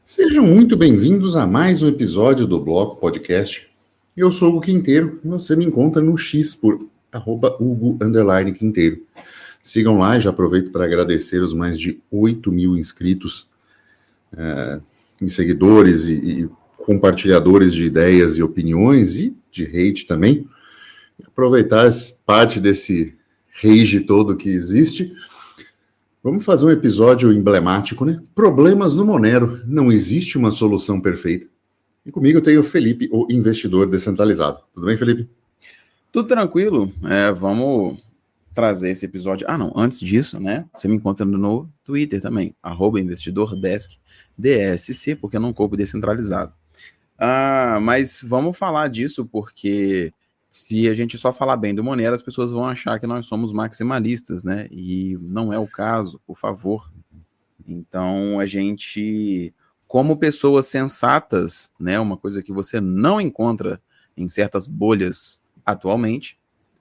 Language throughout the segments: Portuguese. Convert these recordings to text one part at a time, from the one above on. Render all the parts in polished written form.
Sejam muito bem-vindos a mais um episódio do Bloco Podcast. Eu sou o Hugo Quinteiro e você me encontra no X por @Hugo_Quinteiro. Sigam lá e já aproveito para agradecer os mais de 8.000 inscritos, e seguidores e compartilhadores de ideias e opiniões e de hate também. Aproveitar parte desse rage todo que existe. Vamos fazer um episódio emblemático, né? Problemas no Monero. Não existe uma solução perfeita. E comigo eu tenho o Felipe, o investidor descentralizado. Tudo bem, Felipe? Tudo tranquilo. Vamos trazer esse episódio. Antes disso, né? Você me encontra no Twitter também, @investidordesk, DSC, porque eu não corpo descentralizado. Mas vamos falar disso porque se a gente só falar bem do Monero, as pessoas vão achar que nós somos maximalistas, né? E não é o caso, por favor. Então, a gente, como pessoas sensatas, né? Uma coisa que você não encontra em certas bolhas atualmente,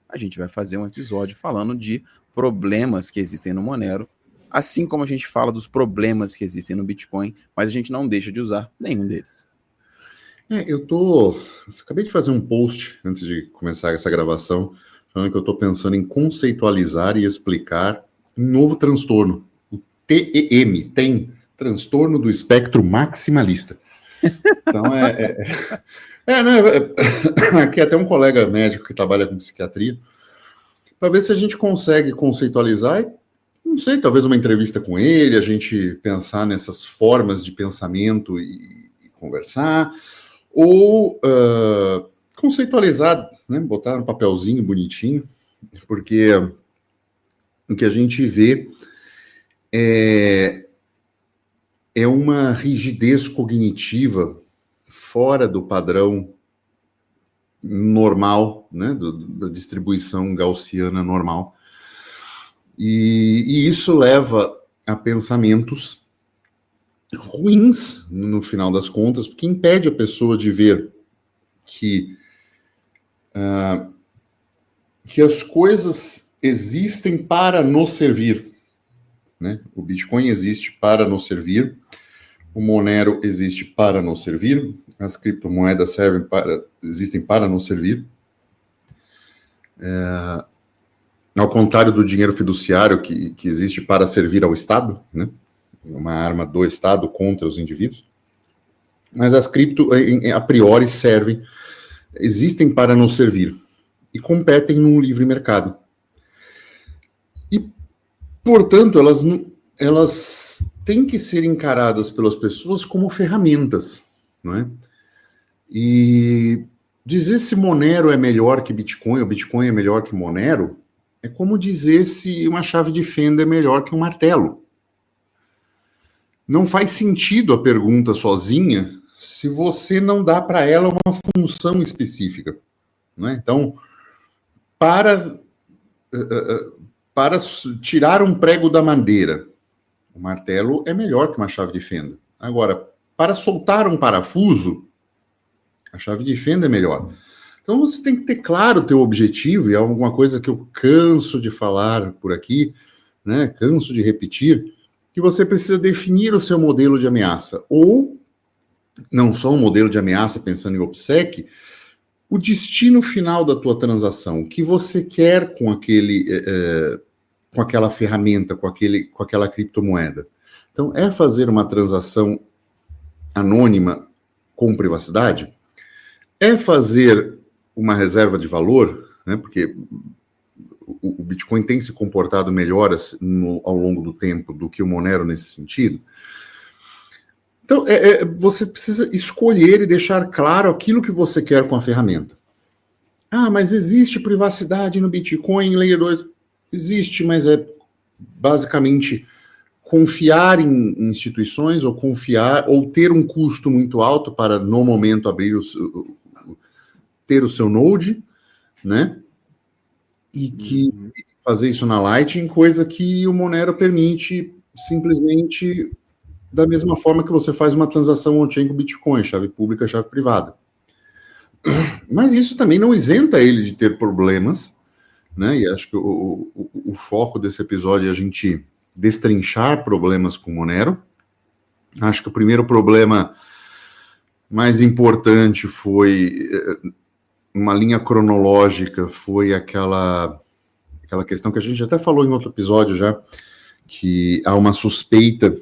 a gente vai fazer um episódio falando de problemas que existem no Monero, assim como a gente fala dos problemas que existem no Bitcoin, mas a gente não deixa de usar nenhum deles. Eu acabei de fazer um post antes de começar essa gravação, falando que eu estou pensando em conceitualizar e explicar um novo transtorno, o TEM, transtorno do espectro maximalista. Então, aqui até um colega médico que trabalha com psiquiatria, para ver se a gente consegue conceitualizar e, não sei, talvez uma entrevista com ele, a gente pensar nessas formas de pensamento e conversar, ou conceitualizar, né, botar um papelzinho bonitinho, porque o que a gente vê é uma rigidez cognitiva fora do padrão normal, né, da distribuição gaussiana normal. E isso leva a pensamentos ruins, no final das contas, porque impede a pessoa de ver que as coisas existem para nos servir, né? O Bitcoin existe para nos servir, o Monero existe para nos servir, as criptomoedas existem para nos servir. Ao contrário do dinheiro fiduciário que existe para servir ao Estado, né? Uma arma do Estado contra os indivíduos. Mas as cripto, a priori, existem para nos servir e competem num livre mercado. E, portanto, elas têm que ser encaradas pelas pessoas como ferramentas, não é? E dizer se Monero é melhor que Bitcoin ou Bitcoin é melhor que Monero é como dizer se uma chave de fenda é melhor que um martelo. Não faz sentido a pergunta sozinha se você não dá para ela uma função específica, não é? Então, para tirar um prego da madeira, o martelo é melhor que uma chave de fenda. Agora, para soltar um parafuso, a chave de fenda é melhor. Então, você tem que ter claro o teu objetivo, e é alguma coisa que eu canso de falar por aqui, né? Canso de repetir, que você precisa definir o seu modelo de ameaça, ou não só um modelo de ameaça pensando em OPSEC, o destino final da tua transação, o que você quer com com aquela ferramenta, com aquela criptomoeda. Então, é fazer uma transação anônima com privacidade? É fazer uma reserva de valor, né? Porque o Bitcoin tem se comportado melhor ao longo do tempo do que o Monero nesse sentido. Então, você precisa escolher e deixar claro aquilo que você quer com a ferramenta. Mas existe privacidade no Bitcoin em Layer 2? Existe, mas é basicamente confiar em instituições ou ter um custo muito alto para, no momento, ter o seu node, né? E que fazer isso na Lightning, coisa que o Monero permite simplesmente da mesma forma que você faz uma transação on-chain com Bitcoin, chave pública, chave privada. Mas isso também não isenta ele de ter problemas, né? E acho que o foco desse episódio é a gente destrinchar problemas com o Monero. Acho que o primeiro problema mais importante foi uma linha cronológica, foi aquela questão que a gente até falou em outro episódio já, que há uma suspeita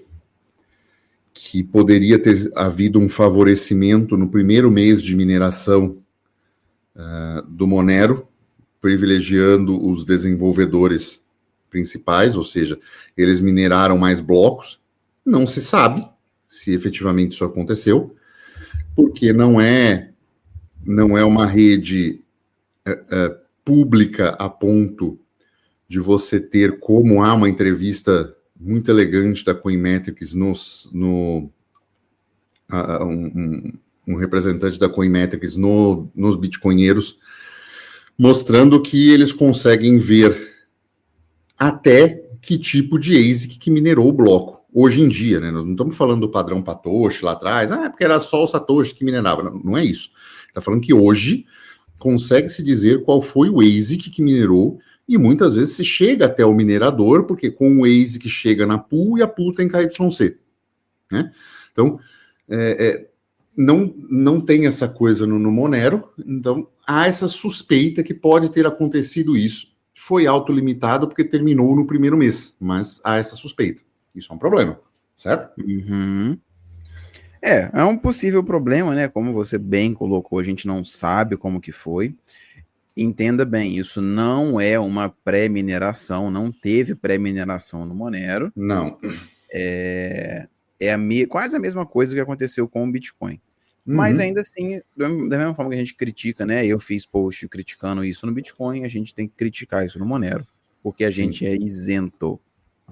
que poderia ter havido um favorecimento no primeiro mês de mineração do Monero, privilegiando os desenvolvedores principais, ou seja, eles mineraram mais blocos. Não se sabe se efetivamente isso aconteceu, porque não é uma rede pública a ponto de você ter, como há uma entrevista muito elegante da Coinmetrics um representante da Coinmetrics nos bitcoinheiros, mostrando que eles conseguem ver até que tipo de ASIC que minerou o bloco. Hoje em dia, né? Nós não estamos falando do padrão Satoshi lá atrás, porque era só o Satoshi que minerava. Não é isso. Está falando que hoje consegue-se dizer qual foi o ASIC que minerou, e muitas vezes se chega até o minerador, porque com o ASIC chega na pool e a pool tem KYC. Né? Então, não tem essa coisa no Monero, então há essa suspeita que pode ter acontecido isso. Foi autolimitado porque terminou no primeiro mês, mas há essa suspeita. Isso é um problema, certo? Uhum. É um possível problema, né? Como você bem colocou, a gente não sabe como que foi. Entenda bem, isso não é uma pré-mineração, não teve pré-mineração no Monero. Não. Quase a mesma coisa que aconteceu com o Bitcoin. Mas ainda assim, da mesma forma que a gente critica, né? Eu fiz post criticando isso no Bitcoin, a gente tem que criticar isso no Monero, porque a gente é isento.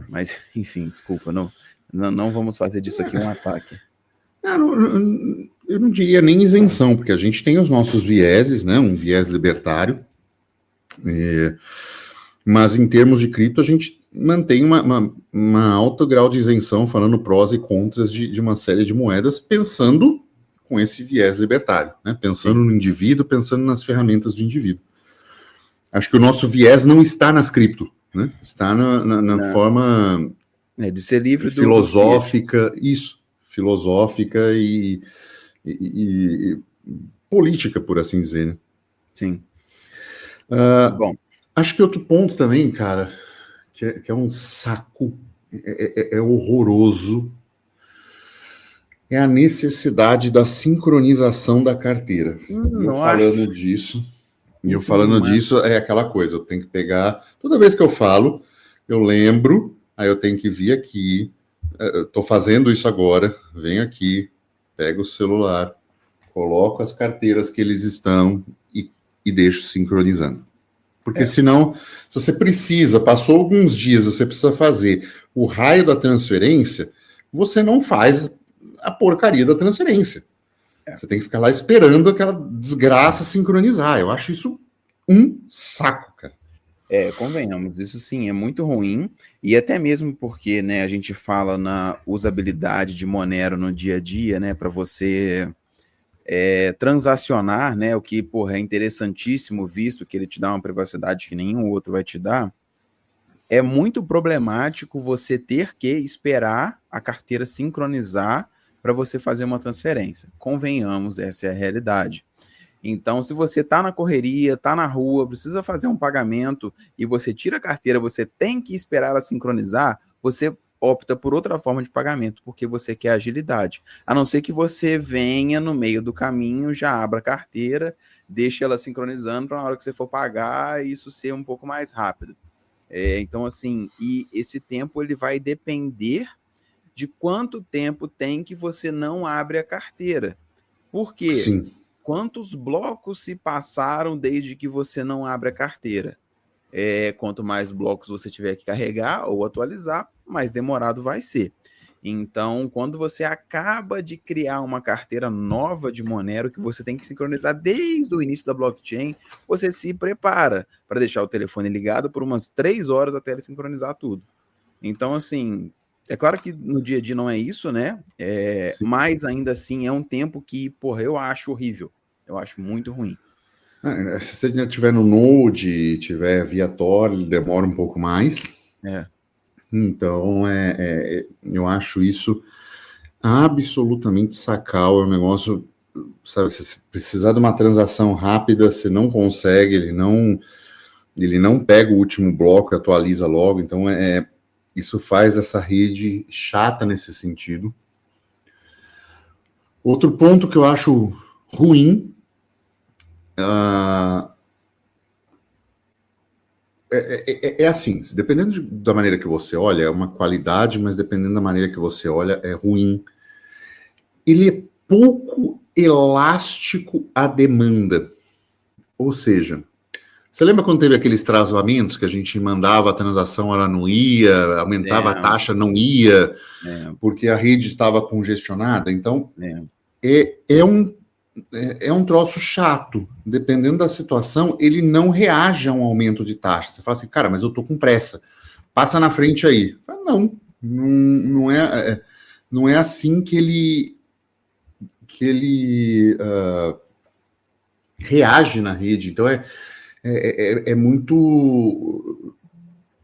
Mas, enfim, desculpa, não vamos fazer disso aqui um ataque. Eu não diria nem isenção, porque a gente tem os nossos vieses, né? Um viés libertário. Mas em termos de cripto, a gente mantém uma alto grau de isenção, falando prós e contras de uma série de moedas, pensando com esse viés libertário, né? Pensando no indivíduo, pensando nas ferramentas do indivíduo. Acho que o nosso viés não está nas cripto, né? Está na forma de ser livre filosófica, filosófica e política, por assim dizer. Né? Sim. Bom, acho que outro ponto também, cara, que é um saco, é horroroso, é a necessidade da sincronização da carteira. Eu falando disso, é aquela coisa, eu tenho que pegar, toda vez que eu falo, eu lembro, aí eu tenho que vir aqui, estou fazendo isso agora, venho aqui, pego o celular, coloco as carteiras que eles estão e deixo sincronizando. Porque senão, se você passou alguns dias, você precisa fazer o raio da transferência, você não faz a porcaria da transferência. Você tem que ficar lá esperando aquela desgraça sincronizar. Eu acho isso um saco, cara. Convenhamos, isso sim é muito ruim, e até mesmo porque, né, a gente fala na usabilidade de Monero no dia a dia, né, para você transacionar, né, o que, é interessantíssimo, visto que ele te dá uma privacidade que nenhum outro vai te dar. É muito problemático você ter que esperar a carteira sincronizar para você fazer uma transferência. Convenhamos, essa é a realidade. Então, se você está na correria, está na rua, precisa fazer um pagamento e você tira a carteira, você tem que esperar ela sincronizar, você opta por outra forma de pagamento, porque você quer agilidade. A não ser que você venha no meio do caminho, já abra a carteira, deixe ela sincronizando para na hora que você for pagar, isso ser um pouco mais rápido. Então, assim, e esse tempo ele vai depender de quanto tempo tem que você não abre a carteira. Por quê? Sim. Quantos blocos se passaram desde que você não abre a carteira? Quanto mais blocos você tiver que carregar ou atualizar, mais demorado vai ser. Então, quando você acaba de criar uma carteira nova de Monero, que você tem que sincronizar desde o início da blockchain, você se prepara para deixar o telefone ligado por umas 3 horas até ele sincronizar tudo. Então, assim, é claro que no dia a dia não é isso, né? Mas ainda assim é um tempo que, eu acho horrível. Eu acho muito ruim. Se você já estiver no Node, tiver via Tor, ele demora um pouco mais. Então, eu acho isso absolutamente sacal, é um negócio, sabe, se você precisar de uma transação rápida, você não consegue, ele não pega o último bloco e atualiza logo, então isso faz essa rede chata nesse sentido. Outro ponto que eu acho ruim é assim, dependendo da maneira que você olha, é uma qualidade, mas dependendo da maneira que você olha, é ruim. Ele é pouco elástico à demanda. Ou seja, você lembra quando teve aqueles travamentos que a gente mandava a transação, ela não ia, aumentava a taxa, não ia, porque a rede estava congestionada? Então, é um troço chato. Dependendo da situação, ele não reage a um aumento de taxa. Você fala assim, cara, mas eu tô com pressa. Passa na frente aí. Não é assim que ele reage na rede. Então, é muito...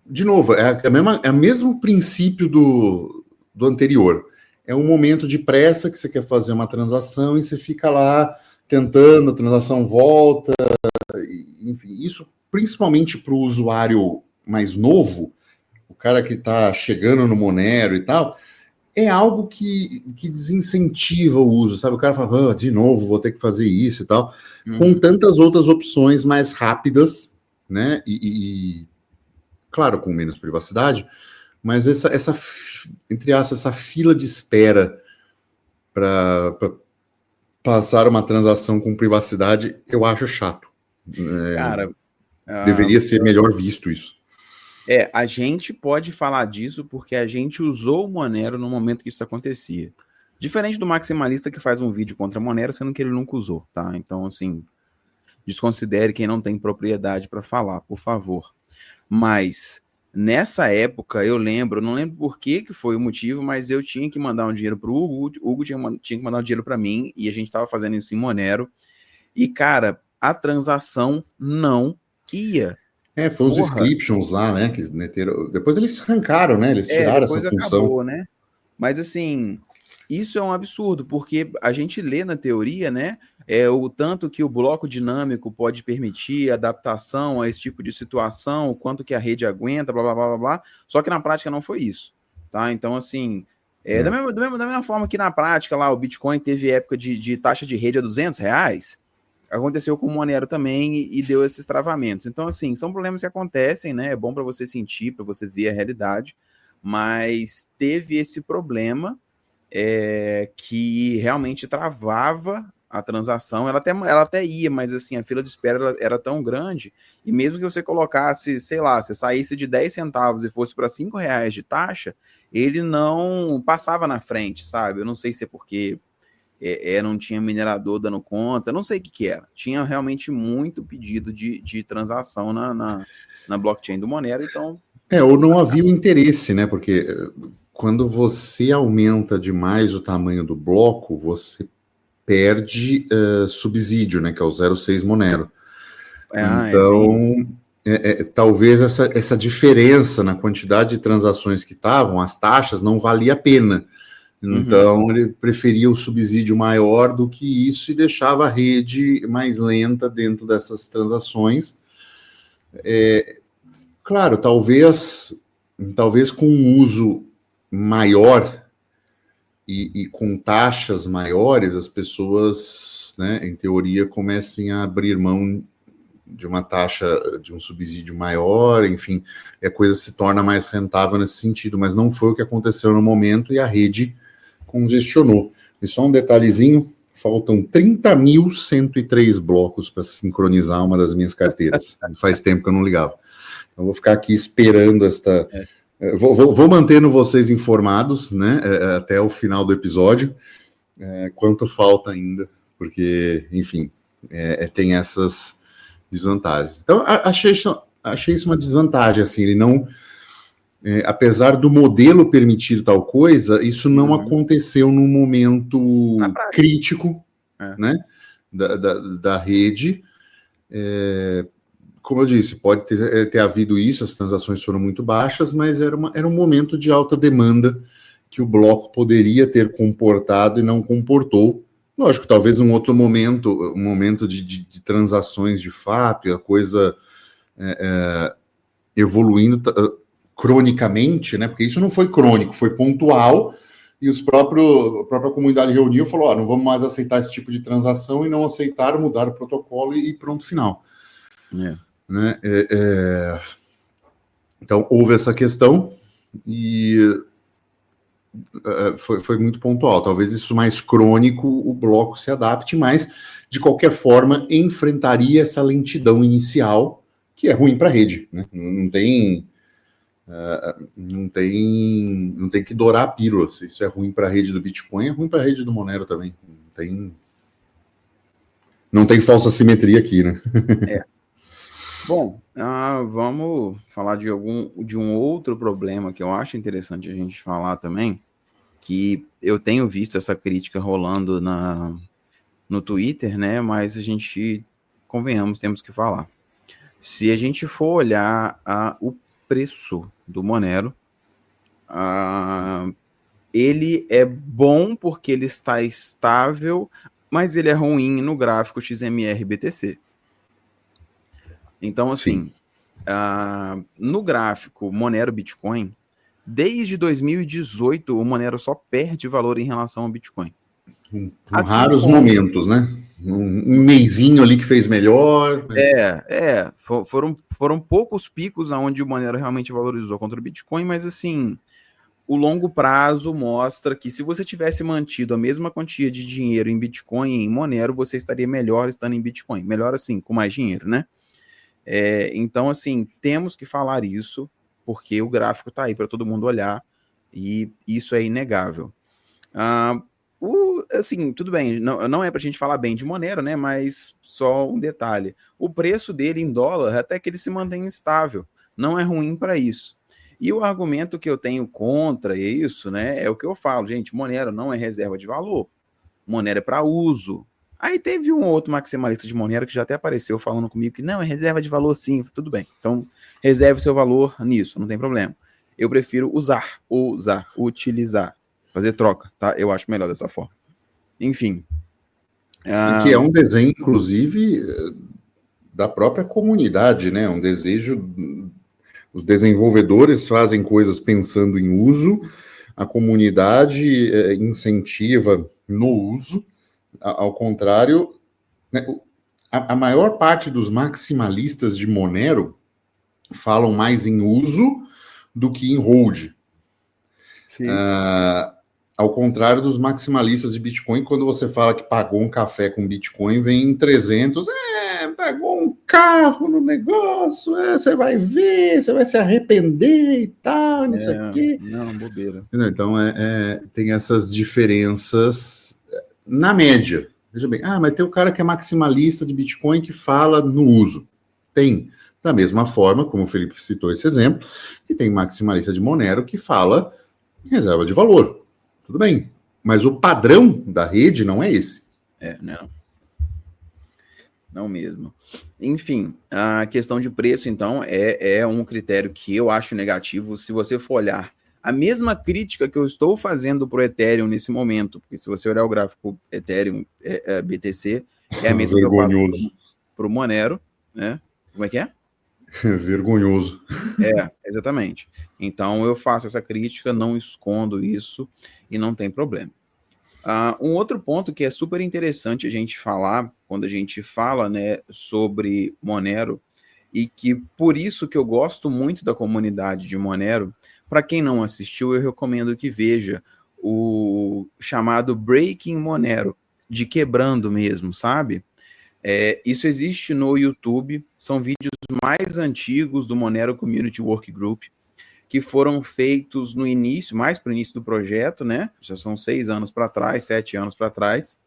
De novo, é o mesmo princípio do anterior. É um momento de pressa que você quer fazer uma transação e você fica lá tentando, a transação volta, enfim, isso principalmente para o usuário mais novo, o cara que está chegando no Monero e tal, é algo que desincentiva o uso, sabe? O cara fala, de novo, vou ter que fazer isso e tal, com tantas outras opções mais rápidas, né? E claro, com menos privacidade, mas essa entre aspas, essa fila de espera para passar uma transação com privacidade, eu acho chato. Cara, deveria ser melhor visto isso. A gente pode falar disso porque a gente usou o Monero no momento que isso acontecia. Diferente do maximalista que faz um vídeo contra Monero, sendo que ele nunca usou, tá? Então, assim, desconsidere quem não tem propriedade para falar, por favor. Mas nessa época, eu lembro, não lembro por que foi o motivo, mas eu tinha que mandar um dinheiro pro Hugo, o Hugo tinha que mandar um dinheiro para mim, e a gente tava fazendo isso em Monero, e, cara, a transação não ia. Foi os inscriptions lá, né, que meteram... Depois eles arrancaram, né, eles tiraram essa função. Acabou, né? Mas, assim, isso é um absurdo, porque a gente lê na teoria, né, o tanto que o bloco dinâmico pode permitir adaptação a esse tipo de situação, o quanto que a rede aguenta, blá, blá, blá, blá, blá, só que na prática não foi isso, tá? Então, assim, da mesma forma que na prática lá o Bitcoin teve época de taxa de rede a R$200, aconteceu com o Monero também e deu esses travamentos. Então, assim, são problemas que acontecem, né? É bom para você sentir, para você ver a realidade, mas teve esse problema que realmente travava a transação. Ela até ia, mas assim, a fila de espera era tão grande, e mesmo que você colocasse, sei lá, você saísse de 10 centavos e fosse para R$5 de taxa, ele não passava na frente, sabe? Eu não sei se é porque não tinha minerador dando conta, não sei o que era. Tinha realmente muito pedido de transação na blockchain do Monero, então... ou não havia o interesse, né? Porque quando você aumenta demais o tamanho do bloco, você perde subsídio, né? Que é o 0,6 Monero. Então, talvez essa diferença na quantidade de transações que estavam, as taxas, não valia a pena. Então, ele preferia o subsídio maior do que isso e deixava a rede mais lenta dentro dessas transações. Claro, talvez com um uso maior e com taxas maiores, as pessoas, né, em teoria, comecem a abrir mão de uma taxa, de um subsídio maior, enfim, a coisa se torna mais rentável nesse sentido, mas não foi o que aconteceu no momento e a rede congestionou. E só um detalhezinho, faltam 30.103 blocos para sincronizar uma das minhas carteiras. Faz tempo que eu não ligava. Então, vou ficar aqui esperando esta... Vou mantendo vocês informados, né, até o final do episódio, quanto falta ainda, porque, enfim, tem essas desvantagens. Então, achei isso uma desvantagem, assim, ele não... apesar do modelo permitir tal coisa, isso não aconteceu num momento crítico, né, da rede. Como eu disse, pode ter havido isso, as transações foram muito baixas, mas era um momento de alta demanda que o bloco poderia ter comportado e não comportou. Lógico, talvez um outro momento, um momento de transações de fato e a coisa evoluindo cronicamente, né? Porque isso não foi crônico, foi pontual, e a própria comunidade reuniu e falou, não vamos mais aceitar esse tipo de transação, e não aceitaram, mudaram o protocolo e pronto, final. Né? Então, houve essa questão e foi muito pontual. Talvez isso mais crônico, o bloco se adapte, mas, de qualquer forma, enfrentaria essa lentidão inicial, que é ruim para a rede. Né? Não tem que dourar a pílula. Se isso é ruim para a rede do Bitcoin, é ruim para a rede do Monero também. Não tem falsa simetria aqui, né? Bom, vamos falar de um outro problema que eu acho interessante a gente falar também, que eu tenho visto essa crítica rolando no Twitter, né? Mas a gente, convenhamos, temos que falar. Se a gente for olhar o preço do Monero, ele é bom porque ele está estável, mas ele é ruim no gráfico XMR-BTC. Então, assim, no gráfico Monero Bitcoin, desde 2018, o Monero só perde valor em relação ao Bitcoin. Assim, raros momentos, né? Um mesinho ali que fez melhor. Mas... Foram poucos picos onde o Monero realmente valorizou contra o Bitcoin, mas assim, o longo prazo mostra que se você tivesse mantido a mesma quantia de dinheiro em Bitcoin e em Monero, você estaria melhor estando em Bitcoin. Melhor assim, com mais dinheiro, né? Então, assim, temos que falar isso, porque o gráfico está aí para todo mundo olhar, e isso é inegável. Assim, tudo bem, não é para a gente falar bem de Monero, né? Mas só um detalhe: o preço dele em dólar, até que ele se mantém estável, não é ruim para isso. E o argumento que eu tenho contra isso, né, é o que eu falo, gente: Monero não é reserva de valor, Monero é para uso. Aí teve um outro maximalista de Monero que já até apareceu falando comigo que não, é reserva de valor sim, tudo bem. Então, reserve seu valor nisso, não tem problema. Eu prefiro utilizar, fazer troca, tá? Eu acho melhor dessa forma. Enfim. Que é um desenho, inclusive, da própria comunidade, né? Um desejo... Os desenvolvedores fazem coisas pensando em uso, a comunidade incentiva no uso. Ao contrário, né, a maior parte dos maximalistas de Monero falam mais em uso do que em hold. Ao contrário dos maximalistas de Bitcoin, quando você fala que pagou um café com Bitcoin, vem em 300, pagou um carro no negócio, você vai ver, você vai se arrepender e tal, nisso aqui. Não, bobeira. Então, tem essas diferenças na média. Veja bem, mas tem o cara que é maximalista de Bitcoin que fala no uso. Tem. Da mesma forma, como o Felipe citou esse exemplo, que tem maximalista de Monero que fala em reserva de valor. Tudo bem. Mas o padrão da rede não é esse. Não. Não mesmo. Enfim, a questão de preço, então, é um critério que eu acho negativo. Se você for olhar a mesma crítica que eu estou fazendo para o Ethereum nesse momento, porque se você olhar o gráfico Ethereum BTC, é a mesma que eu faço para o Monero, né? Como é que é? Vergonhoso. Exatamente. Então eu faço essa crítica, não escondo isso e não tem problema. Um outro ponto que é super interessante a gente falar, quando a gente fala, né, sobre Monero, e que por isso que eu gosto muito da comunidade de Monero, para quem não assistiu, eu recomendo que veja o chamado Breaking Monero, de quebrando mesmo, sabe? Isso existe no YouTube, são vídeos mais antigos do Monero Community Workgroup, que foram feitos no início, mais para o início do projeto, né? Já são 6 anos para trás, 7 anos para trás,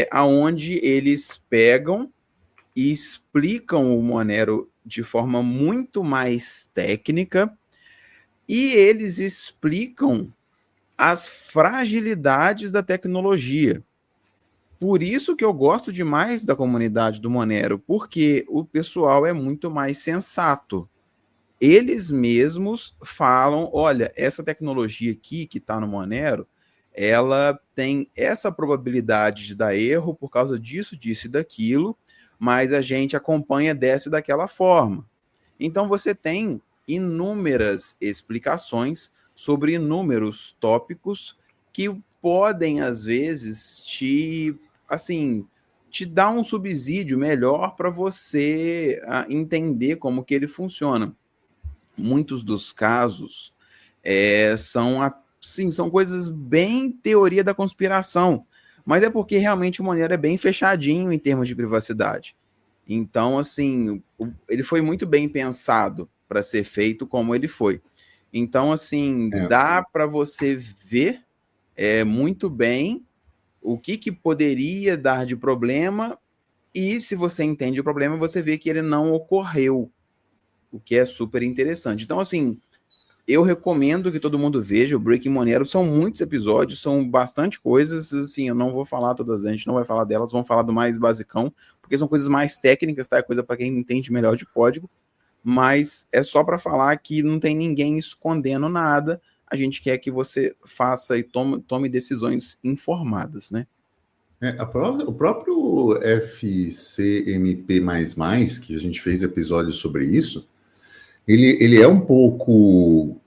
aonde eles pegam e explicam o Monero de forma muito mais técnica, e eles explicam as fragilidades da tecnologia. Por isso que eu gosto demais da comunidade do Monero, porque o pessoal é muito mais sensato. eles mesmos falam, olha, essa tecnologia aqui que está no Monero, ela tem essa probabilidade de dar erro por causa disso, disso e daquilo, mas a gente acompanha dessa e daquela forma. Então você tem inúmeras explicações sobre inúmeros tópicos que podem, às vezes, te dar um subsídio melhor para você entender como que ele funciona. Muitos dos casos são coisas bem teoria da conspiração, mas é porque realmente o Monero é bem fechadinho em termos de privacidade. Então, assim, ele foi muito bem pensado para ser feito como ele foi. Então, assim, dá para você ver muito bem o que poderia dar de problema, e se você entende o problema, você vê que ele não ocorreu, o que é super interessante. Então, assim, eu recomendo que todo mundo veja o Breaking Monero. São muitos episódios, são bastante coisas, assim, eu não vou falar todas, a gente não vai falar delas, vamos falar do mais basicão, porque são coisas mais técnicas, tá? É coisa para quem entende melhor de código, mas é só para falar que não tem ninguém escondendo nada, a gente quer que você faça e tome decisões informadas, né? O próprio FCMP++, que a gente fez episódios sobre isso, ele é um pouco...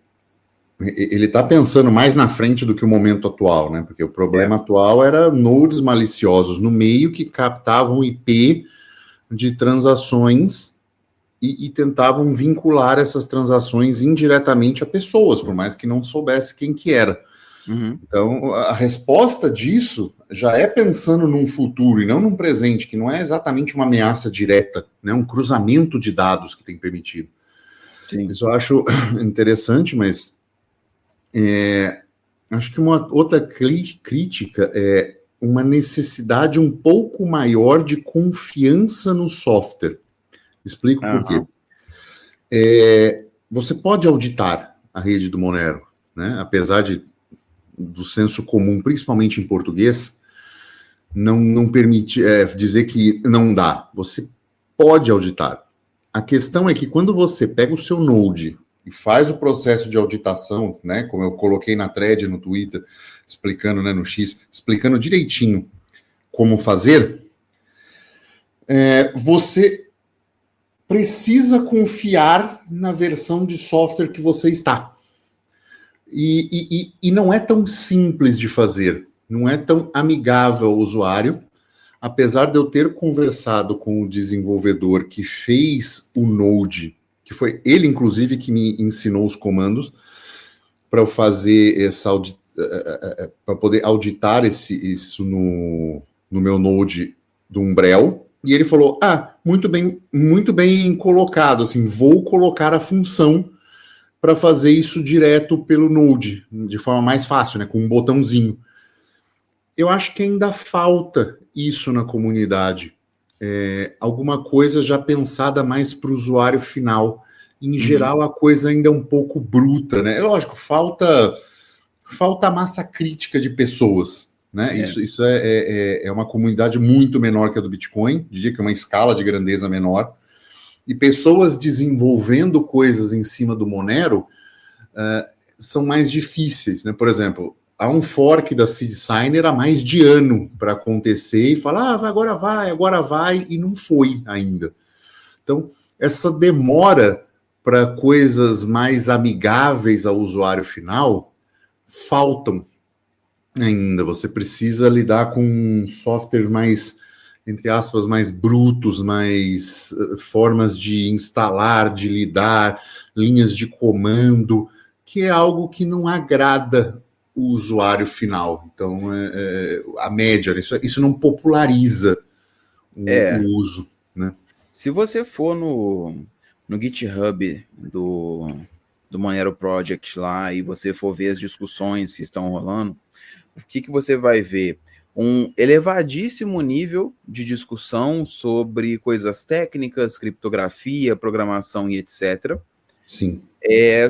Ele está pensando mais na frente do que o momento atual, né? Porque o problema atual era nodes maliciosos no meio que captavam IP de transações e tentavam vincular essas transações indiretamente a pessoas, por mais que não soubesse quem que era. Uhum. Então, a resposta disso já é pensando num futuro e não num presente, que não é exatamente uma ameaça direta, né? Um cruzamento de dados que tem permitido. Sim. Isso eu acho interessante, mas acho que uma outra crítica é uma necessidade um pouco maior de confiança no software. Explico por quê. Você pode auditar a rede do Monero, né? Apesar do senso comum, principalmente em português, não permite dizer que não dá. Você pode auditar. A questão é que quando você pega o seu Node e faz o processo de auditação, né, como eu coloquei na thread no Twitter, explicando, né, no X, explicando direitinho como fazer, você precisa confiar na versão de software que você está. E não é tão simples de fazer, não é tão amigável ao usuário, apesar de eu ter conversado com o desenvolvedor que fez o Node, que foi ele, inclusive, que me ensinou os comandos para eu fazer para poder auditar isso no meu Node do Umbrel. E ele falou, muito bem colocado, assim, vou colocar a função para fazer isso direto pelo Node, de forma mais fácil, né, com um botãozinho. Eu acho que ainda falta isso na comunidade. Alguma coisa já pensada mais para o usuário final. Em geral, a coisa ainda é um pouco bruta, né? Lógico, falta massa crítica de pessoas, né? Isso é uma comunidade muito menor que a do Bitcoin, diria que é uma escala de grandeza menor, e pessoas desenvolvendo coisas em cima do Monero são mais difíceis, né? Por exemplo, há um fork da Seed Signer há mais de ano para acontecer e falar, agora vai, e não foi ainda. Então, essa demora para coisas mais amigáveis ao usuário final faltam ainda. Você precisa lidar com um software mais, entre aspas, mais brutos, mais formas de instalar, de lidar, linhas de comando, que é algo que não agrada o usuário final. Então, a média, isso não populariza o uso, né? Se você for no GitHub do Monero Project lá e você for ver as discussões que estão rolando, o que você vai ver? Um elevadíssimo nível de discussão sobre coisas técnicas, criptografia, programação e etc. Sim.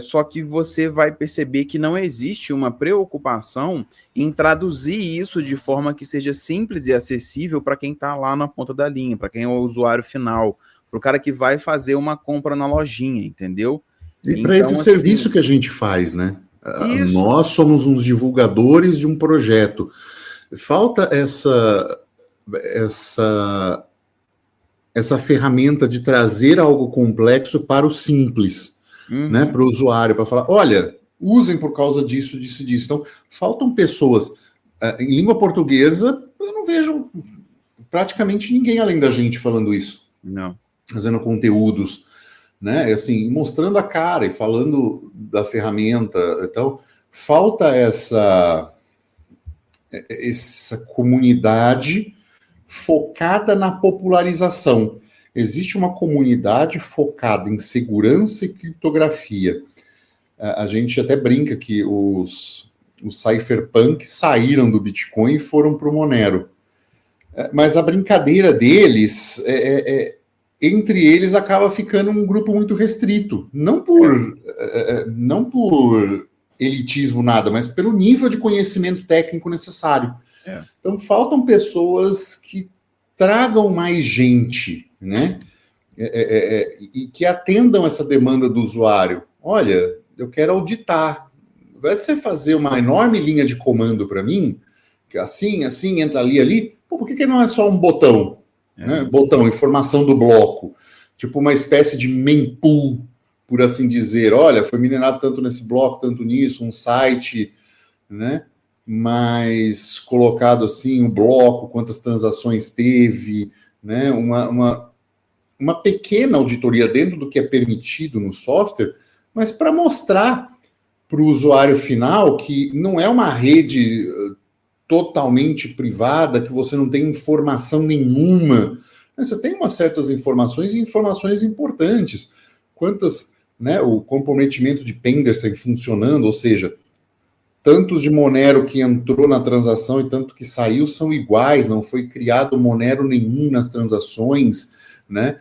Só que você vai perceber que não existe uma preocupação em traduzir isso de forma que seja simples e acessível para quem está lá na ponta da linha, para quem é o usuário final, para o cara que vai fazer uma compra na lojinha, entendeu? E para esse assim, serviço que a gente faz, né? Isso. Nós somos uns divulgadores de um projeto. Falta essa ferramenta de trazer algo complexo para o simples, né? Para o usuário, para falar, olha, usem por causa disso, disso e disso. Então, faltam pessoas. Em língua portuguesa, eu não vejo praticamente ninguém além da gente falando isso. Não. Fazendo conteúdos, né? Assim, mostrando a cara e falando da ferramenta. Então, falta essa comunidade focada na popularização. Existe uma comunidade focada em segurança e criptografia. A gente até brinca que os cypherpunks saíram do Bitcoin e foram para o Monero. Mas a brincadeira deles, entre eles, acaba ficando um grupo muito restrito. Não por elitismo, nada, mas pelo nível de conhecimento técnico necessário. Então, faltam pessoas que tragam mais gente, né? E que atendam essa demanda do usuário. Olha, eu quero auditar. Vai você fazer uma enorme linha de comando para mim, que assim, entra ali. Pô, por que não é só um botão? Né? Botão, informação do bloco. Tipo uma espécie de mempool, por assim dizer. Olha, foi minerado tanto nesse bloco, tanto nisso, um site, né? Mas colocado assim, um bloco, quantas transações teve, né? Uma pequena auditoria dentro do que é permitido no software, mas para mostrar para o usuário final que não é uma rede totalmente privada, que você não tem informação nenhuma. Você tem umas certas informações e informações importantes. Quantas, né, o comprometimento de Pendersen funcionando, ou seja, tanto de Monero que entrou na transação e tanto que saiu são iguais, não foi criado Monero nenhum nas transações, né?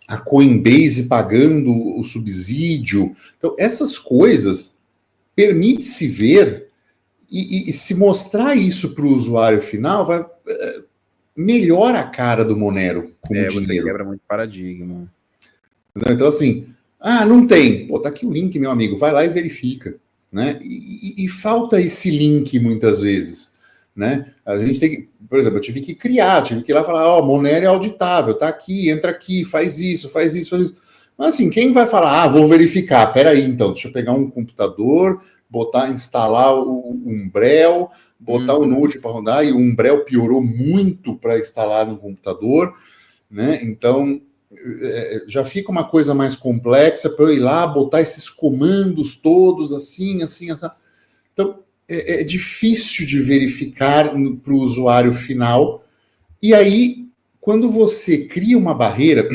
A Coinbase pagando o subsídio. Então, essas coisas permite-se ver e se mostrar isso para o usuário final, melhora a cara do Monero como dinheiro. Você quebra muito paradigma. Então, assim, não tem. Pô, tá aqui o link, meu amigo, vai lá e verifica, né? E falta esse link muitas vezes, né? A gente tem que, por exemplo, eu tive que ir lá e falar, Monero é auditável, tá aqui, entra aqui, faz isso. Mas assim, quem vai falar, vou verificar, peraí, então, deixa eu pegar um computador, instalar o Umbrel, botar o Node para rodar, e o Umbrel piorou muito para instalar no computador, né? Então, já fica uma coisa mais complexa para eu ir lá, botar esses comandos todos assim. Então, é difícil de verificar para o usuário final. E aí, quando você cria uma barreira,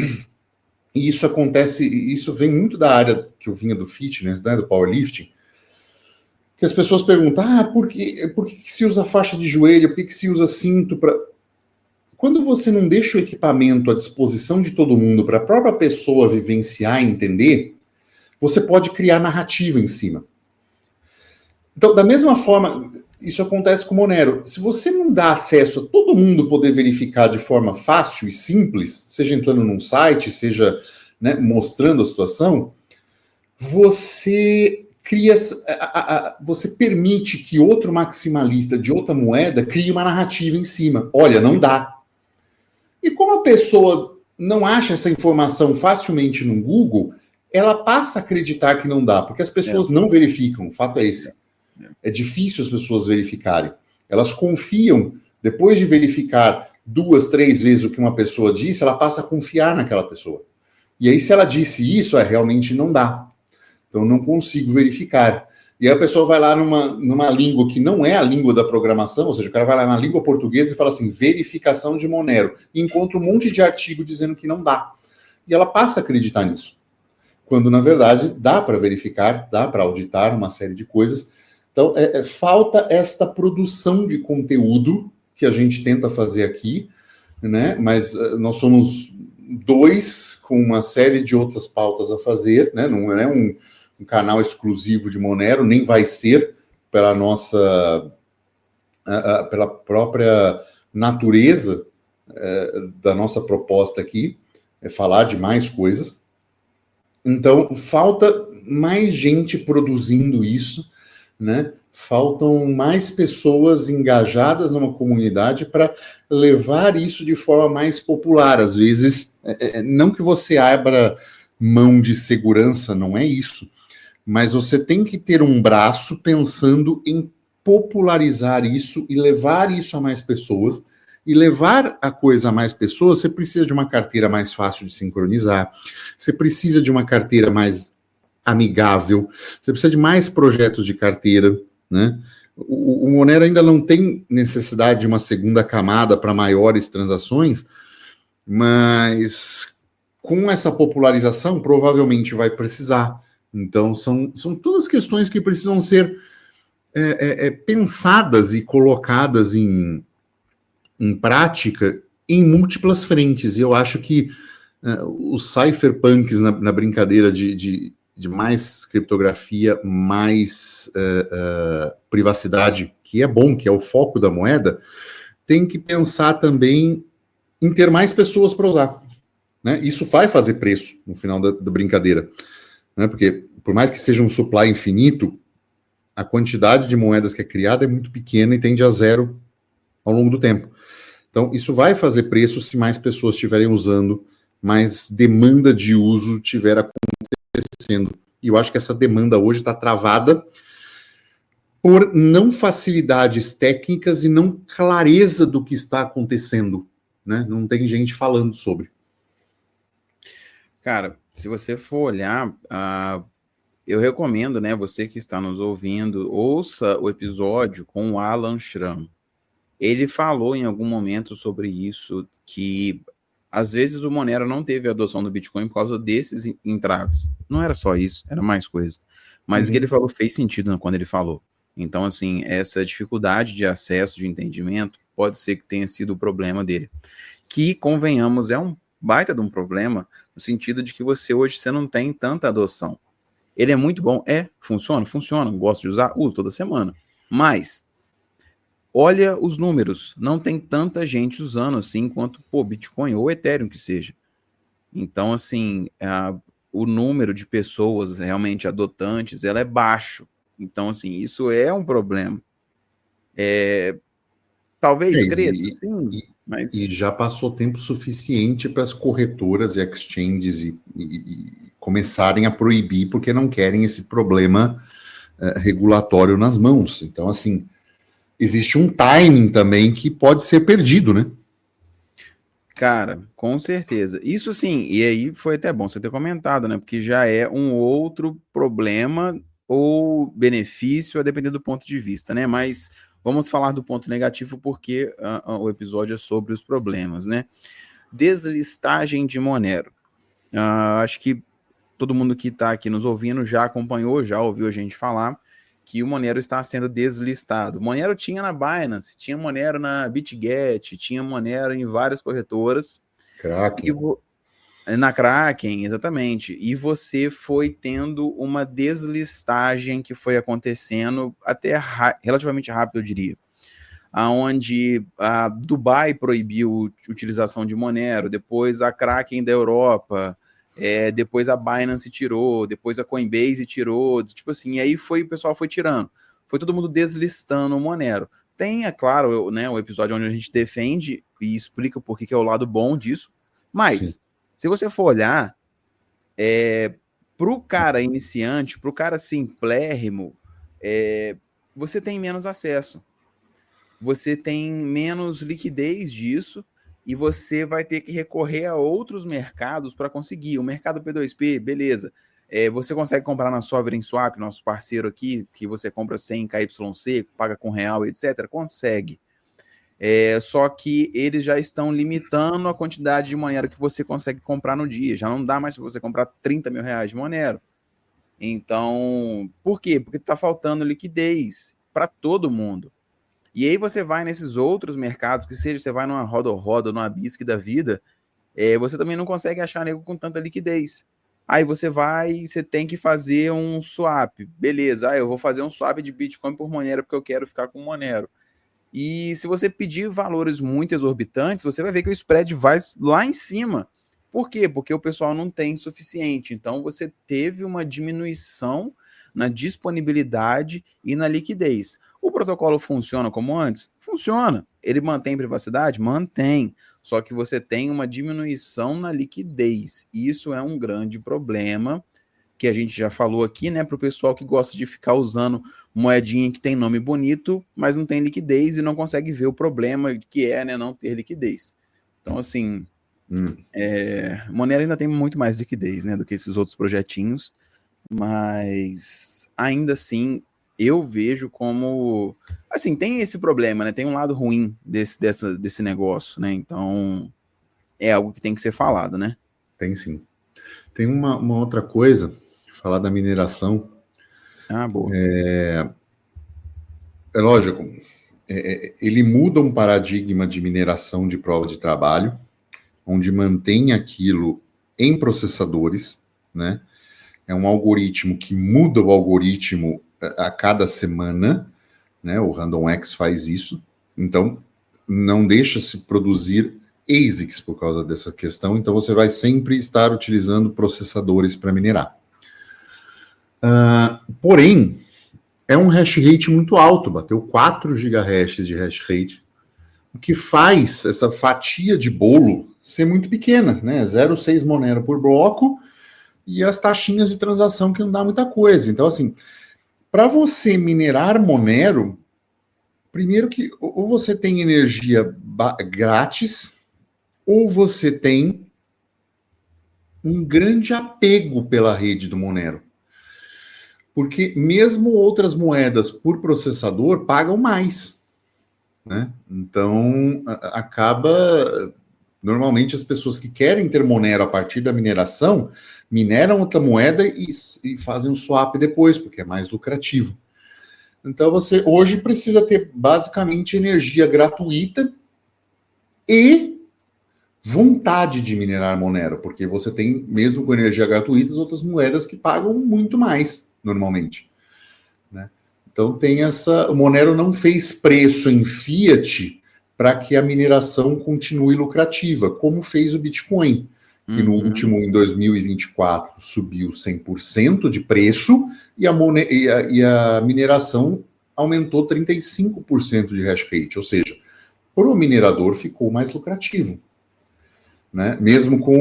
e isso acontece, isso vem muito da área que eu vinha do fitness, né, do powerlifting, que as pessoas perguntam, por que se usa faixa de joelho, por que se usa cinto para... Quando você não deixa o equipamento à disposição de todo mundo para a própria pessoa vivenciar e entender, você pode criar narrativa em cima. Então, da mesma forma, isso acontece com o Monero. Se você não dá acesso a todo mundo poder verificar de forma fácil e simples, seja entrando num site, seja, né, mostrando a situação, você cria, você permite que outro maximalista de outra moeda crie uma narrativa em cima. Olha, não dá. E como a pessoa não acha essa informação facilmente no Google, ela passa a acreditar que não dá, porque as pessoas não verificam, o fato é esse. É difícil as pessoas verificarem. Elas confiam, depois de verificar 2, 3 vezes o que uma pessoa disse, ela passa a confiar naquela pessoa. E aí, se ela disse isso, realmente não dá. Então, não consigo verificar. E aí a pessoa vai lá numa língua que não é a língua da programação, ou seja, o cara vai lá na língua portuguesa e fala assim, verificação de Monero, e encontra um monte de artigo dizendo que não dá. E ela passa a acreditar nisso. Quando, na verdade, dá para verificar, dá para auditar uma série de coisas. Então, falta esta produção de conteúdo que a gente tenta fazer aqui, né? Mas nós somos 2 com uma série de outras pautas a fazer, né? Não é um canal exclusivo de Monero, nem vai ser pela nossa, pela própria natureza da nossa proposta aqui, é falar de mais coisas. Então, falta mais gente produzindo isso, né? Faltam mais pessoas engajadas numa comunidade para levar isso de forma mais popular. Às vezes, não que você abra mão de segurança, não é isso, mas você tem que ter um braço pensando em popularizar isso e levar isso a mais pessoas. E levar a coisa a mais pessoas, você precisa de uma carteira mais fácil de sincronizar, você precisa de uma carteira mais amigável, você precisa de mais projetos de carteira, né? O Monero ainda não tem necessidade de uma segunda camada para maiores transações, mas com essa popularização provavelmente vai precisar. Então são todas questões que precisam ser pensadas e colocadas em prática em múltiplas frentes. E eu acho que os cypherpunks na brincadeira de mais criptografia, mais privacidade, que é bom, que é o foco da moeda, tem que pensar também em ter mais pessoas para usar. Né? Isso vai fazer preço no final da brincadeira. Né? Porque, por mais que seja um supply infinito, a quantidade de moedas que é criada é muito pequena e tende a zero ao longo do tempo. Então, isso vai fazer preço se mais pessoas estiverem usando, mais demanda de uso estiver acontecendo. E eu acho que essa demanda hoje está travada por não facilidades técnicas e não clareza do que está acontecendo. Né? Não tem gente falando sobre. Cara, se você for olhar, eu recomendo, né, você que está nos ouvindo, ouça o episódio com o Alan Schramm. Ele falou em algum momento sobre isso, que às vezes o Monero não teve a adoção do Bitcoin por causa desses entraves. Não era só isso, era mais coisa. Mas o que ele falou fez sentido quando ele falou. Então, assim, essa dificuldade de acesso, de entendimento, pode ser que tenha sido o problema dele. Que, convenhamos, é um baita de um problema, no sentido de que você não tem tanta adoção. Ele é muito bom, funciona, gosto de usar, uso toda semana. Mas olha os números, não tem tanta gente usando assim quanto Bitcoin ou Ethereum que seja. Então, assim, o número de pessoas realmente adotantes, ela é baixo. Então, assim, isso é um problema. Talvez cresça, sim, mas... E já passou tempo suficiente para as corretoras e exchanges e começarem a proibir porque não querem esse problema regulatório nas mãos. Então, assim, existe um timing também que pode ser perdido, né? Cara, com certeza. Isso sim, e aí foi até bom você ter comentado, né? Porque já é um outro problema ou benefício, a depender do ponto de vista, né? Mas vamos falar do ponto negativo porque o episódio é sobre os problemas, né? Deslistagem de Monero. Acho que todo mundo que está aqui nos ouvindo já acompanhou, já ouviu a gente falar que o Monero está sendo deslistado. Monero tinha na Binance, tinha Monero na BitGet, tinha Monero em várias corretoras. Kraken. Na Kraken, exatamente. E você foi tendo uma deslistagem que foi acontecendo até relativamente rápido, eu diria. Onde a Dubai proibiu a utilização de Monero, depois a Kraken da Europa, depois a Binance tirou, depois a Coinbase tirou, tipo assim, e aí o pessoal foi tirando. Foi todo mundo deslistando o Monero. Tem, é claro, né, o episódio onde a gente defende e explica por que é o lado bom disso, mas sim, se você for olhar, para o cara iniciante, para o cara simplérrimo, você tem menos acesso. Você tem menos liquidez disso e você vai ter que recorrer a outros mercados para conseguir. O mercado P2P, beleza. Você consegue comprar na Sovereign Swap, nosso parceiro aqui, que você compra 100 KYC, paga com real, etc. Consegue. Só que eles já estão limitando a quantidade de Monero que você consegue comprar no dia. Já não dá mais para você comprar 30 mil reais de Monero. Então, por quê? Porque está faltando liquidez para todo mundo. E aí você vai nesses outros mercados, que seja você vai numa roda, numa Bisq da vida, você também não consegue achar nego com tanta liquidez. Aí você tem que fazer um swap. Beleza, eu vou fazer um swap de Bitcoin por Monero porque eu quero ficar com Monero. E se você pedir valores muito exorbitantes, você vai ver que o spread vai lá em cima. Por quê? Porque o pessoal não tem suficiente. Então, você teve uma diminuição na disponibilidade e na liquidez. O protocolo funciona como antes? Funciona. Ele mantém privacidade? Mantém. Só que você tem uma diminuição na liquidez. Isso é um grande problema que a gente já falou aqui, né, para o pessoal que gosta de ficar usando moedinha que tem nome bonito, mas não tem liquidez e não consegue ver o problema que é, né, não ter liquidez. Então, assim, Monero ainda tem muito mais liquidez, né, do que esses outros projetinhos, mas ainda assim eu vejo como, assim, tem esse problema, né, tem um lado ruim desse negócio, né, então é algo que tem que ser falado, né. Tem sim. Tem uma outra coisa, falar da mineração. Boa. É lógico, ele muda um paradigma de mineração de prova de trabalho, onde mantém aquilo em processadores, né? É um algoritmo que muda o algoritmo a cada semana, né? O RandomX faz isso, então não deixa se produzir ASICs por causa dessa questão, então você vai sempre estar utilizando processadores para minerar. Porém, é um hash rate muito alto, bateu 4 GHz de hash rate, o que faz essa fatia de bolo ser muito pequena, né? 0,6 Monero por bloco e as taxinhas de transação que não dá muita coisa. Então, assim, para você minerar Monero, primeiro que ou você tem energia grátis, ou você tem um grande apego pela rede do Monero. Porque mesmo outras moedas por processador pagam mais, né? Então, acaba... Normalmente, as pessoas que querem ter Monero a partir da mineração, mineram outra moeda e fazem um swap depois, porque é mais lucrativo. Então, você hoje precisa ter, basicamente, energia gratuita e vontade de minerar Monero, porque você tem, mesmo com energia gratuita, as outras moedas que pagam muito mais, normalmente, né? Então tem essa... O Monero não fez preço em fiat para que a mineração continue lucrativa, como fez o Bitcoin, que no último, em 2024, subiu 100% de preço e a mineração aumentou 35% de hash rate, ou seja, para o minerador ficou mais lucrativo, né? Mesmo com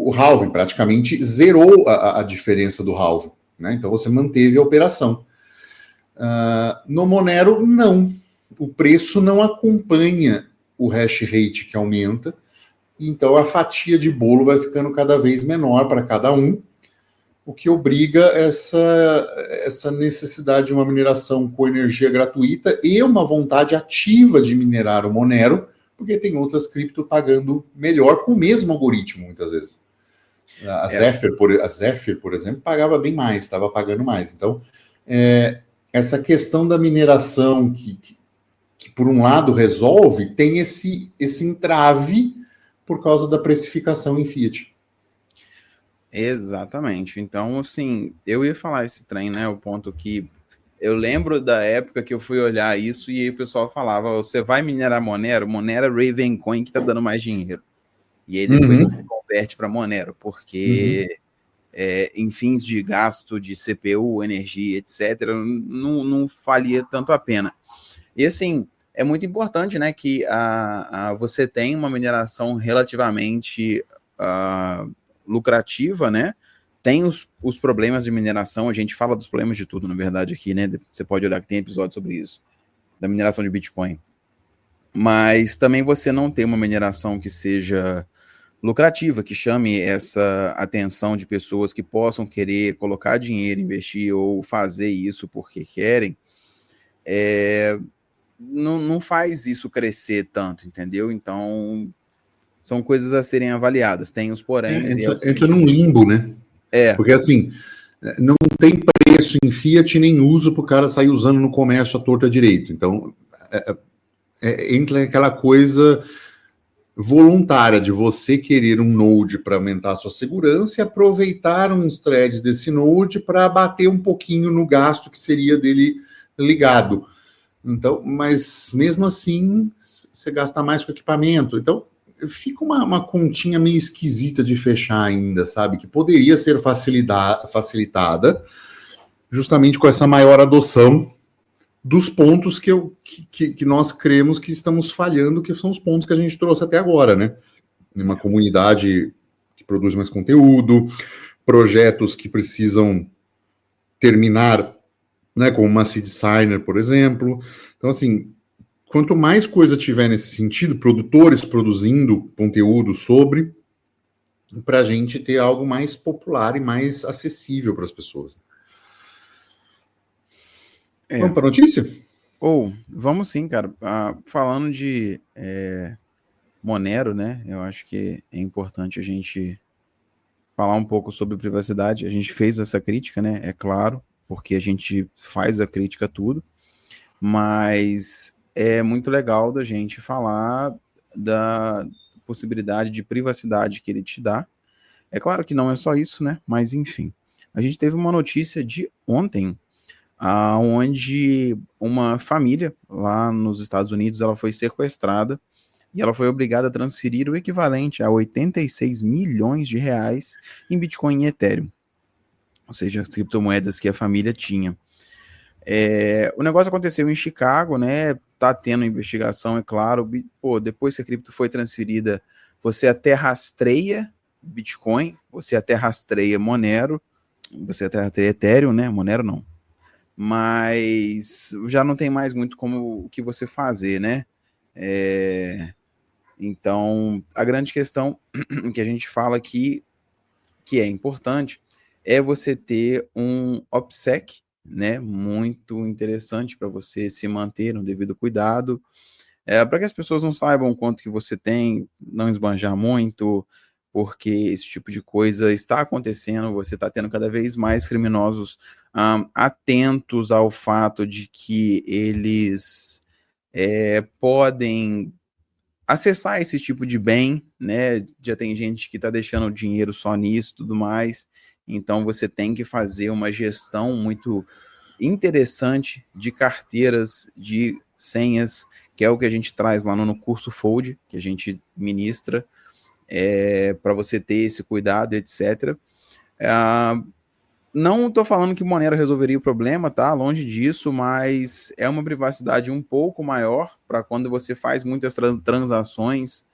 o halving, praticamente zerou a diferença do halving, né? Então você manteve a operação. No Monero, não. O preço não acompanha o hash rate que aumenta, então a fatia de bolo vai ficando cada vez menor para cada um, o que obriga essa necessidade de uma mineração com energia gratuita e uma vontade ativa de minerar o Monero, porque tem outras cripto pagando melhor com o mesmo algoritmo, muitas vezes. A Zephyr, por exemplo, pagava bem mais, estava pagando mais. Então, essa questão da mineração que por um lado resolve, tem esse entrave por causa da precificação em fiat. Exatamente. Então, assim, eu ia falar esse trem, né? O ponto que eu lembro da época que eu fui olhar isso e aí o pessoal falava: você vai minerar Monero? Monero é Ravencoin que tá dando mais dinheiro. E aí depois você converte para Monero, porque em fins de gasto de CPU, energia, etc., não valia tanto a pena. E assim, é muito importante, né, que você tenha uma mineração relativamente lucrativa, né? Tem os problemas de mineração, a gente fala dos problemas de tudo, na verdade, aqui, né? Você pode olhar que tem episódio sobre isso, da mineração de Bitcoin. Mas também você não tem uma mineração que seja lucrativa, que chame essa atenção de pessoas que possam querer colocar dinheiro, investir ou fazer isso porque querem, não faz isso crescer tanto, entendeu? Então, são coisas a serem avaliadas. Tem os poréns. Entra num limbo, né? Porque assim, não tem preço em fiat nem uso para o cara sair usando no comércio à torta direito. Então, entra aquela coisa voluntária de você querer um node para aumentar a sua segurança e aproveitar uns threads desse node para bater um pouquinho no gasto que seria dele ligado. Então, mas mesmo assim, você gasta mais com equipamento. Então, fica uma continha meio esquisita de fechar ainda, sabe? Que poderia ser facilitada justamente com essa maior adoção dos pontos que nós cremos que estamos falhando, que são os pontos que a gente trouxe até agora, né? Uma comunidade que produz mais conteúdo, projetos que precisam terminar, né, como uma seed designer, por exemplo. Então, assim, quanto mais coisa tiver nesse sentido, produtores produzindo conteúdo sobre, para a gente ter algo mais popular e mais acessível para as pessoas. Vamos para a notícia? Vamos sim, cara. Falando de Monero, né? Eu acho que é importante a gente falar um pouco sobre privacidade. A gente fez essa crítica, né? É claro, porque a gente faz a crítica a tudo, mas é muito legal da gente falar da possibilidade de privacidade que ele te dá. É claro que não é só isso, né? Mas enfim, a gente teve uma notícia de ontem, onde uma família lá nos Estados Unidos ela foi sequestrada e ela foi obrigada a transferir o equivalente a 86 milhões de reais em Bitcoin e Ethereum, ou seja, as criptomoedas que a família tinha. O negócio aconteceu em Chicago, né? Tá tendo investigação, é claro. Depois que a cripto foi transferida, você até rastreia Bitcoin, você até rastreia Monero, você até rastreia Ethereum, né? Monero não. Mas já não tem mais muito como o que você fazer, né? Então, a grande questão que a gente fala aqui, que é importante, é você ter um OPSEC, né, muito interessante para você se manter no devido cuidado, para que as pessoas não saibam quanto que você tem, não esbanjar muito, porque esse tipo de coisa está acontecendo, você está tendo cada vez mais criminosos atentos ao fato de que eles podem acessar esse tipo de bem, né? Já tem gente que está deixando o dinheiro só nisso e tudo mais, então você tem que fazer uma gestão muito interessante de carteiras, de senhas, que é o que a gente traz lá no curso Fold, que a gente ministra, para você ter esse cuidado, etc. Não estou falando que Monero resolveria o problema, tá? Longe disso, mas é uma privacidade um pouco maior para quando você faz muitas transações,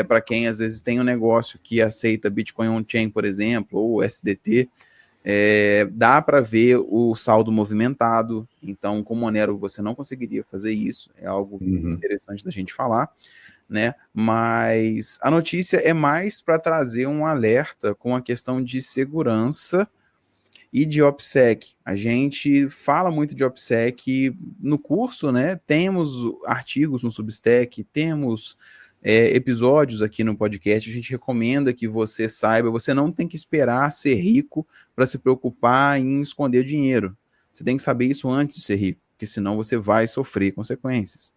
para quem às vezes tem um negócio que aceita Bitcoin on-chain, por exemplo, ou SDT, dá para ver o saldo movimentado. Então, com Monero você não conseguiria fazer isso, é algo interessante da gente falar, né? Mas a notícia é mais para trazer um alerta com a questão de segurança e de OPSEC. A gente fala muito de OPSEC no curso, né? Temos artigos no Substack, temos episódios aqui no podcast. A gente recomenda que você saiba, você não tem que esperar ser rico para se preocupar em esconder dinheiro. Você tem que saber isso antes de ser rico, porque senão você vai sofrer consequências.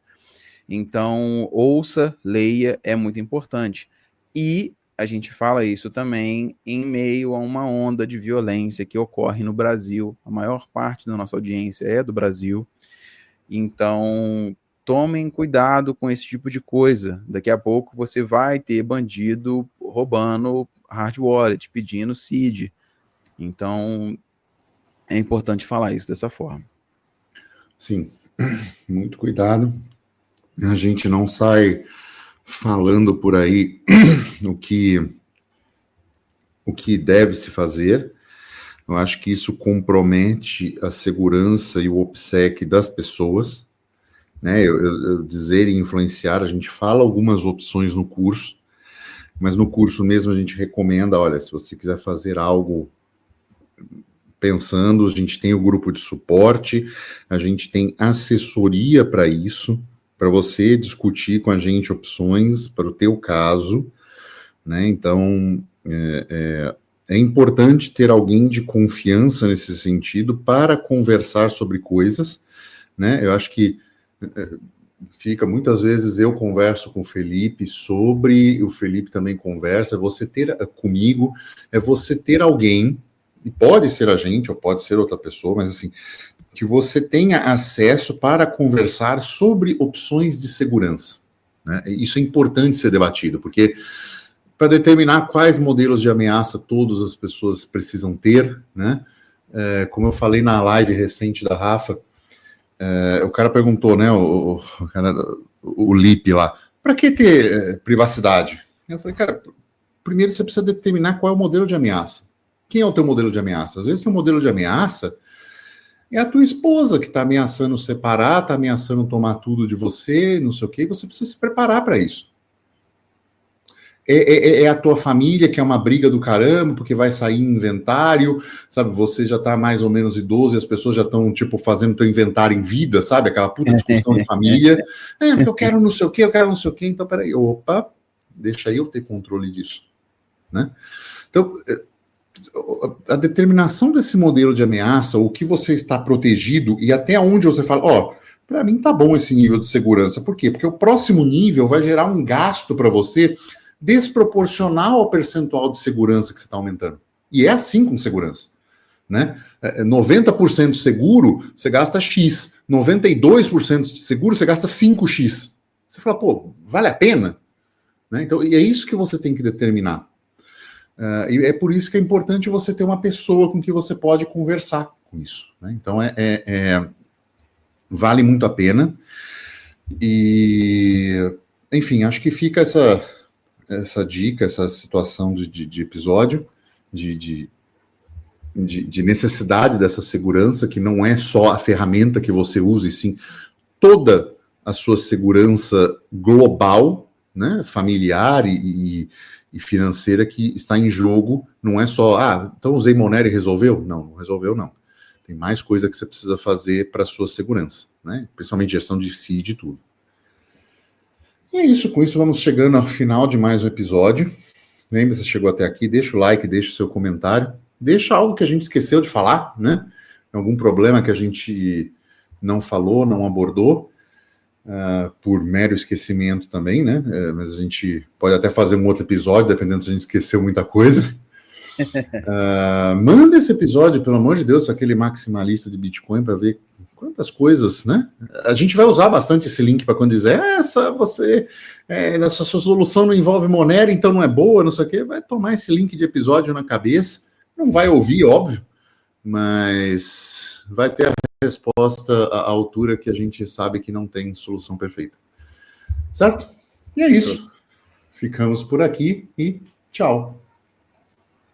Então, ouça, leia, é muito importante. E a gente fala isso também em meio a uma onda de violência que ocorre no Brasil. A maior parte da nossa audiência é do Brasil. Então, tomem cuidado com esse tipo de coisa. Daqui a pouco você vai ter bandido roubando hard wallet, pedindo seed. Então, é importante falar isso dessa forma. Sim, muito cuidado. A gente não sai falando por aí o que deve se fazer. Eu acho que isso compromete a segurança e o OPSEC das pessoas, né? Eu dizer e influenciar, a gente fala algumas opções no curso, mas no curso mesmo a gente recomenda, olha, se você quiser fazer algo pensando, a gente tem o grupo de suporte, a gente tem assessoria para isso, para você discutir com a gente opções para o teu caso, né? Então, é importante ter alguém de confiança nesse sentido para conversar sobre coisas, né? Eu acho que muitas vezes eu converso com o Felipe sobre, o Felipe também conversa, você ter comigo, você ter alguém, e pode ser a gente, ou pode ser outra pessoa, mas assim, que você tenha acesso para conversar sobre opções de segurança, né? Isso é importante ser debatido, porque para determinar quais modelos de ameaça todas as pessoas precisam ter, né? Como eu falei na live recente da Rafa, o cara perguntou, né, o Lipe lá, para que ter privacidade? Eu falei, cara, primeiro você precisa determinar qual é o modelo de ameaça. Quem é o teu modelo de ameaça? Às vezes o modelo de ameaça é a tua esposa que está ameaçando separar, está ameaçando tomar tudo de você, não sei o quê, e você precisa se preparar para isso. É a tua família, que é uma briga do caramba, porque vai sair inventário, sabe? Você já está mais ou menos idoso e as pessoas já estão, tipo, fazendo teu inventário em vida, sabe? Aquela puta discussão de família. Porque eu quero não sei o quê, eu quero não sei o quê. Então, peraí, opa, deixa eu ter controle disso, né? Então, a determinação desse modelo de ameaça, o que você está protegido e até onde você fala, para mim tá bom esse nível de segurança. Por quê? Porque o próximo nível vai gerar um gasto para você desproporcional ao percentual de segurança que você está aumentando. E é assim com segurança, né? 90% seguro, você gasta X. 92% de seguro, você gasta 5X. Você fala, vale a pena? Né? Então, e é isso que você tem que determinar. E é por isso que é importante você ter uma pessoa com que você pode conversar com isso, né? Então, vale muito a pena. E, enfim, acho que fica essa dica, essa situação de episódio, de necessidade dessa segurança, que não é só a ferramenta que você usa, e sim toda a sua segurança global, né, familiar e financeira que está em jogo. Não é só, então usei Monero e resolveu? Não resolveu, não. Tem mais coisa que você precisa fazer para a sua segurança, né, principalmente gestão de si e de tudo. E é isso, com isso vamos chegando ao final de mais um episódio. Lembra, se chegou até aqui, deixa o like, deixa o seu comentário, deixa algo que a gente esqueceu de falar, né? Algum problema que a gente não falou, não abordou, por mero esquecimento também, né? Mas a gente pode até fazer um outro episódio, dependendo se a gente esqueceu muita coisa. Manda esse episódio, pelo amor de Deus, aquele maximalista de Bitcoin, para ver quantas coisas, né? A gente vai usar bastante esse link para quando dizer, essa sua solução não envolve Monero, então não é boa, não sei o quê. Vai tomar esse link de episódio na cabeça, não vai ouvir, óbvio, mas vai ter a resposta à altura que a gente sabe que não tem solução perfeita. Certo? E é isso. Ficamos por aqui e tchau.